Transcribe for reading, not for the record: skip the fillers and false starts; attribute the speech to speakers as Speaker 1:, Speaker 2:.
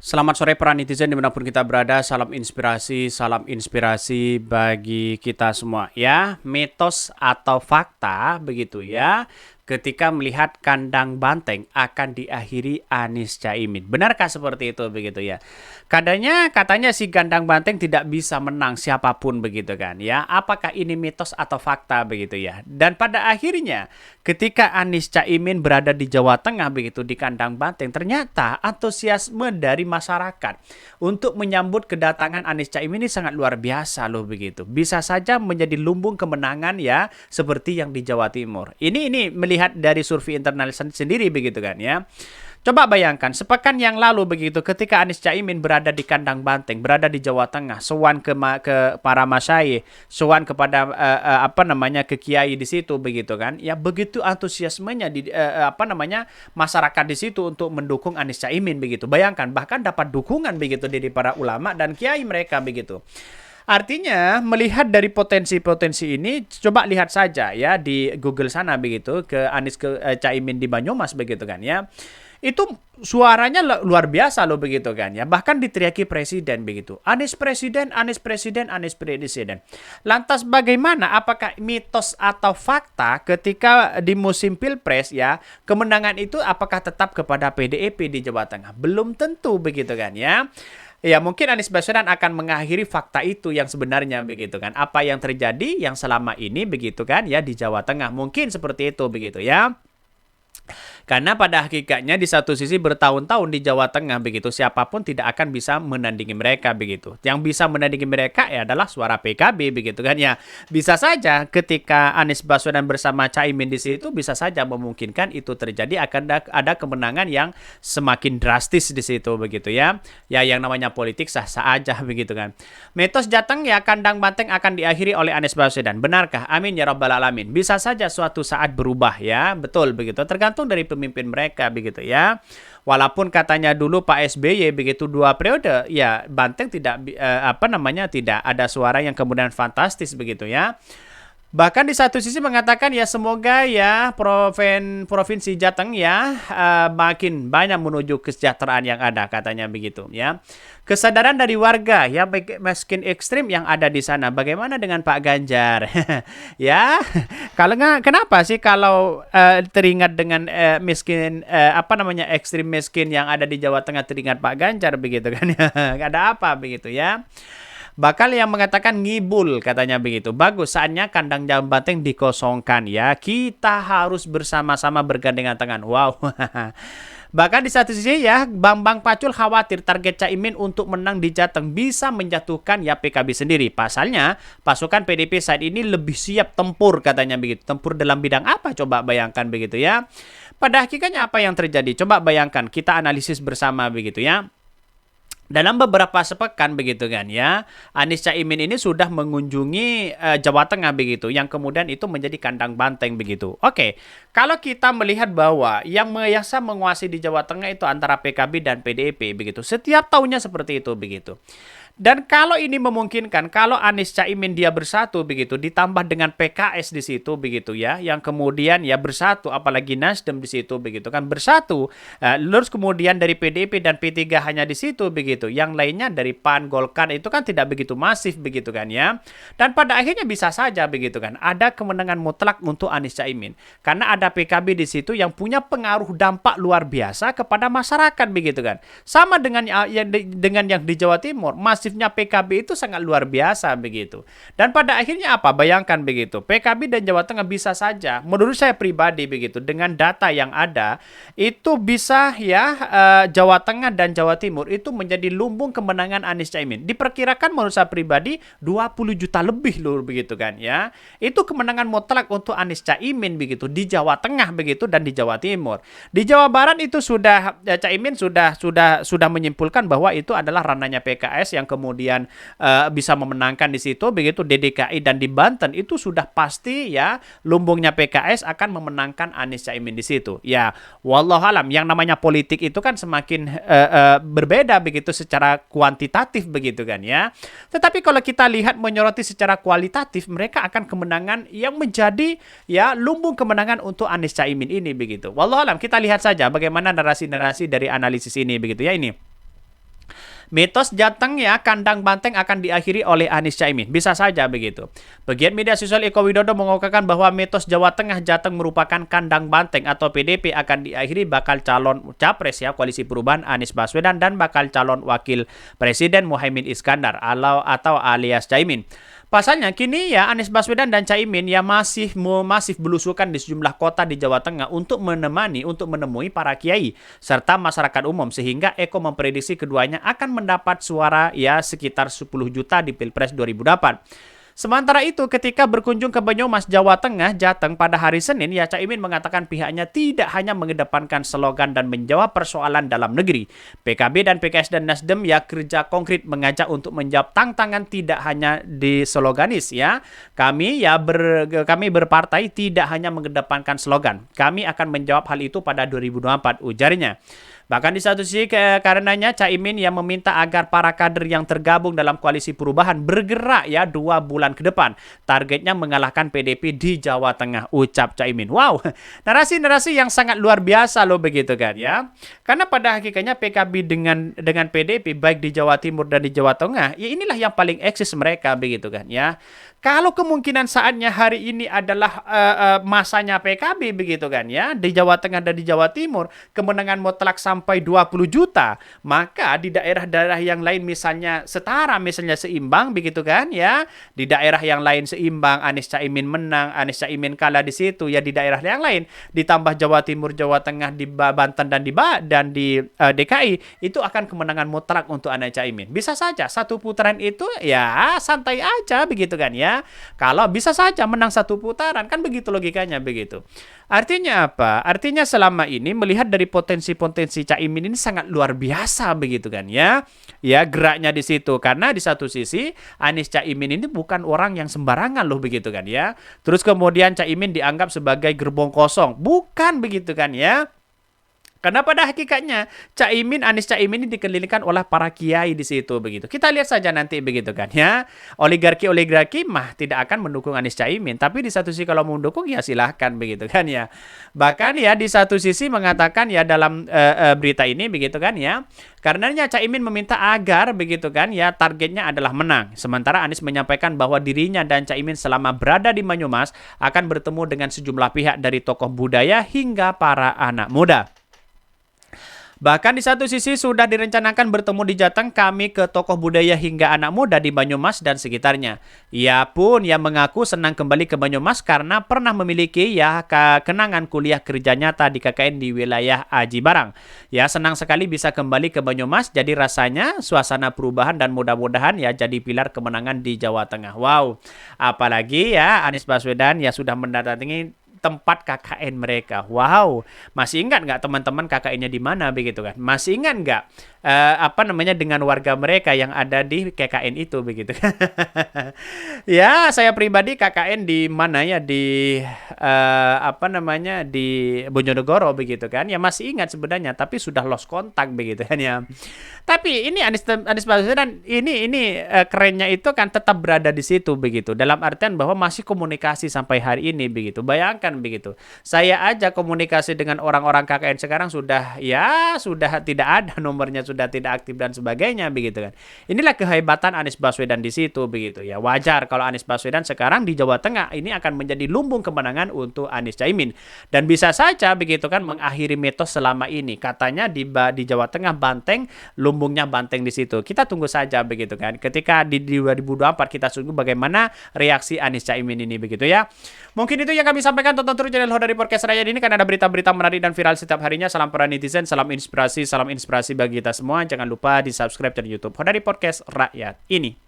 Speaker 1: Selamat sore para netizen dimanapun kita berada, salam inspirasi bagi kita semua ya. Mitos atau fakta begitu ya, ketika melihat kandang banteng akan diakhiri Anies Caimin. Benarkah seperti itu begitu ya? Katanya si kandang banteng tidak bisa menang siapapun begitu kan ya. Apakah ini mitos atau fakta begitu ya? Dan pada akhirnya ketika Anies Caimin berada di Jawa Tengah begitu di kandang banteng, ternyata antusiasme dari masyarakat untuk menyambut kedatangan Anies Caimin ini sangat luar biasa loh begitu. Bisa saja menjadi lumbung kemenangan ya seperti yang di Jawa Timur. Ini melihat dari survei internal sendiri begitu kan ya. Coba bayangkan, sepekan yang lalu begitu ketika Anies Caimin berada di kandang banteng, berada di Jawa Tengah, sowan ke para masyayikh, sowan kepada ke kiai di situ begitu kan. Ya begitu antusiasmenya masyarakat di situ untuk mendukung Anies Caimin begitu. Bayangkan bahkan dapat dukungan begitu dari para ulama dan kiai mereka begitu. Artinya melihat dari potensi-potensi ini, coba lihat saja ya di Google sana begitu ke Caimin di Banyumas begitu kan ya. Itu suaranya luar biasa loh begitu kan ya. Bahkan diteriaki presiden begitu. Anies presiden, Anies presiden, Anies presiden. Lantas bagaimana? Apakah mitos atau fakta ketika di musim Pilpres ya, kemenangan itu apakah tetap kepada PDIP di Jawa Tengah? Belum tentu begitu kan ya. Ya mungkin Anies Baswedan akan mengakhiri fakta itu yang sebenarnya begitu kan. Apa yang terjadi yang selama ini begitu kan ya di Jawa Tengah. Mungkin seperti itu begitu ya. Karena pada hakikatnya di satu sisi bertahun-tahun di Jawa Tengah begitu siapapun tidak akan bisa menandingi mereka begitu. Yang bisa menandingi mereka ya adalah suara PKB begitu kan ya. Bisa saja ketika Anies Baswedan bersama Caimin di situ bisa saja memungkinkan itu terjadi akan ada kemenangan yang semakin drastis di situ begitu ya. Ya yang namanya politik sah-sah aja begitu kan. Mitos Jateng ya kandang banteng akan diakhiri oleh Anies Baswedan. Benarkah? Amin ya rabbal alamin. Bisa saja suatu saat berubah ya. Betul begitu. Tergantung dari pemimpin mereka begitu ya. Walaupun katanya dulu Pak SBY begitu 2 periode ya Banteng tidak ada suara yang kemudian fantastis begitu ya. Bahkan di satu sisi mengatakan ya semoga ya provinsi Jateng ya makin banyak menuju kesejahteraan yang ada katanya begitu ya. Kesadaran dari warga ya miskin ekstrim yang ada di sana. Bagaimana dengan Pak Ganjar? Ya, kalau nggak kenapa sih kalau teringat dengan ekstrim miskin yang ada di Jawa Tengah teringat Pak Ganjar begitu kan ya. Ada apa begitu ya? Bakal yang mengatakan ngibul katanya begitu. Bagus saatnya kandang banteng dikosongkan ya. Kita harus bersama-sama bergandengan tangan. Wow. Bahkan di satu sisi ya Bambang Pacul khawatir target Caimin untuk menang di Jateng bisa menjatuhkan ya PKB sendiri. Pasalnya pasukan PDIP saat ini lebih siap tempur katanya begitu. Tempur dalam bidang apa coba bayangkan begitu ya. Pada hakikatnya apa yang terjadi? Coba bayangkan kita analisis bersama begitu ya. Dalam beberapa sepekan begitu kan ya, Anies Caimin ini sudah mengunjungi Jawa Tengah begitu, yang kemudian itu menjadi kandang banteng begitu. Oke, kalau kita melihat bahwa yang biasa menguasai di Jawa Tengah itu antara PKB dan PDIP begitu, setiap tahunnya seperti itu begitu. Dan kalau ini memungkinkan, kalau Anies Caimin dia bersatu begitu, ditambah dengan PKS di situ begitu ya, yang kemudian ya bersatu, apalagi Nasdem di situ begitu kan bersatu, terus kemudian dari PDIP dan P3 hanya di situ begitu, yang lainnya dari PAN, Golkar itu kan tidak begitu masif begitu kan ya, dan pada akhirnya bisa saja begitu kan, ada kemenangan mutlak untuk Anies Caimin, karena ada PKB di situ yang punya pengaruh dampak luar biasa kepada masyarakat begitu kan, sama dengan yang di Jawa Timur masih PKB itu sangat luar biasa begitu. Dan pada akhirnya apa? Bayangkan begitu. PKB dan Jawa Tengah bisa saja, menurut saya pribadi begitu, dengan data yang ada, itu bisa ya Jawa Tengah dan Jawa Timur itu menjadi lumbung kemenangan Anies Caimin. Diperkirakan menurut saya pribadi 20 juta lebih loh begitu kan ya. Itu kemenangan mutlak untuk Anies Caimin begitu di Jawa Tengah begitu dan di Jawa Timur. Di Jawa Barat itu Caimin sudah menyimpulkan bahwa itu adalah ranahnya PKS yang kemudian bisa memenangkan di situ begitu. Di DKI dan di Banten itu sudah pasti ya lumbungnya PKS akan memenangkan Anies Caimin di situ. Ya, wallahualam yang namanya politik itu kan semakin berbeda begitu secara kuantitatif begitu kan ya. Tetapi kalau kita lihat menyoroti secara kualitatif, mereka akan kemenangan yang menjadi ya lumbung kemenangan untuk Anies Caimin ini begitu. Wallahualam kita lihat saja bagaimana narasi-narasi dari analisis ini begitu ya ini. Mitos Jateng ya, kandang banteng akan diakhiri oleh Anies Caimin. Bisa saja begitu. Pegiat media sosial Eko Widodo mengungkapkan bahwa mitos Jawa Tengah Jateng merupakan kandang banteng atau PDP akan diakhiri bakal calon capres ya Koalisi Perubahan Anies Baswedan dan bakal calon wakil presiden Muhaimin Iskandar atau alias Caimin. Pasalnya kini ya Anies Baswedan dan Caimin ya masih belusukan di sejumlah kota di Jawa Tengah untuk menemui para kiai serta masyarakat umum sehingga Eko memprediksi keduanya akan mendapat suara ya sekitar 10 juta di Pilpres 2024. Sementara itu, ketika berkunjung ke Banyumas, Jawa Tengah, Jateng pada hari Senin, ya Caimin mengatakan pihaknya tidak hanya mengedepankan slogan dan menjawab persoalan dalam negeri. PKB dan PKS dan Nasdem ya kerja konkret mengajak untuk menjawab tantangan tidak hanya di sloganis ya. Kami berpartai tidak hanya mengedepankan slogan. Kami akan menjawab hal itu pada 2024, ujarnya. Bahkan di satu sisi karenanya Caimin yang meminta agar para kader yang tergabung dalam koalisi perubahan bergerak ya 2 bulan ke depan. Targetnya mengalahkan PDP di Jawa Tengah, ucap Caimin. Wow, narasi-narasi yang sangat luar biasa loh begitu kan ya. Karena pada hakikatnya PKB dengan PDP baik di Jawa Timur dan di Jawa Tengah, ya inilah yang paling eksis mereka begitu kan ya. Kalau kemungkinan saatnya hari ini adalah masanya PKB begitu kan ya, di Jawa Tengah dan di Jawa Timur, kemenangan mutlak sampai 20 juta, maka di daerah-daerah yang lain misalnya setara, misalnya seimbang begitu kan ya, di daerah yang lain seimbang, Anies Caimin menang, Anies Caimin kalah di situ, ya di daerah yang lain, ditambah Jawa Timur, Jawa Tengah, di Banten dan di DKI, itu akan kemenangan mutlak untuk Anies Caimin. Bisa saja satu putaran itu ya santai aja begitu kan ya. Kalau bisa saja menang satu putaran, kan begitu logikanya begitu. Artinya apa? Artinya selama ini melihat dari potensi-potensi Caimin ini sangat luar biasa begitu kan ya. Ya geraknya di situ karena di satu sisi Anies Caimin ini bukan orang yang sembarangan loh begitu kan ya. Terus kemudian Caimin dianggap sebagai gerbong kosong. Bukan begitu kan ya. Karena pada hakikatnya Anies Caimin ini dikelilingkan oleh para kiai di situ begitu. Kita lihat saja nanti begitu kan ya. Oligarki mah tidak akan mendukung Anies Caimin, tapi di satu sisi kalau mau mendukung ya silahkan begitu kan ya. Bahkan ya di satu sisi mengatakan ya dalam berita ini begitu kan ya. Karenanya Caimin meminta agar begitu kan ya targetnya adalah menang. Sementara Anies menyampaikan bahwa dirinya dan Caimin selama berada di Banyumas akan bertemu dengan sejumlah pihak dari tokoh budaya hingga para anak muda. Bahkan di satu sisi sudah direncanakan bertemu di Jateng kami ke tokoh budaya hingga anak muda di Banyumas dan sekitarnya. Ia pun yang mengaku senang kembali ke Banyumas karena pernah memiliki ya kenangan kuliah kerja nyata di KKN di wilayah Aji Barang. Ya senang sekali bisa kembali ke Banyumas jadi rasanya suasana perubahan dan mudah-mudahan ya jadi pilar kemenangan di Jawa Tengah. Wow, apalagi ya Anies Baswedan ya sudah mendatangi tempat KKN mereka. Wow, masih ingat nggak teman-teman KKN-nya di mana begitu kan? Masih ingat nggak dengan warga mereka yang ada di KKN itu begitu? Ya, saya pribadi KKN di mana ya di di Bojonegoro begitu kan? Ya masih ingat sebenarnya, tapi sudah lost kontak begitu kan ya. Tapi ini Anies Baswedan ini kerennya itu kan tetap berada di situ begitu. Dalam artian bahwa masih komunikasi sampai hari ini begitu. Bayangkan begitu. Saya aja komunikasi dengan orang-orang KKN sekarang sudah tidak ada nomornya, sudah tidak aktif dan sebagainya begitu kan. Inilah kehebatan Anies Baswedan di situ begitu ya. Wajar kalau Anies Baswedan sekarang di Jawa Tengah ini akan menjadi lumbung kemenangan untuk Anies Caimin dan bisa saja begitu kan mengakhiri mitos selama ini. Katanya di Jawa Tengah banteng, lumbungnya banteng di situ. Kita tunggu saja begitu kan. Ketika di 2024 kita tunggu bagaimana reaksi Anies Caimin ini begitu ya. Mungkin itu yang kami sampaikan. Tonton terus channel Hodari Podcast Rakyat ini kan ada berita-berita menarik dan viral setiap harinya. Salam para netizen, salam inspirasi bagi kita semua. Jangan lupa di subscribe channel YouTube Hodari Podcast Rakyat ini.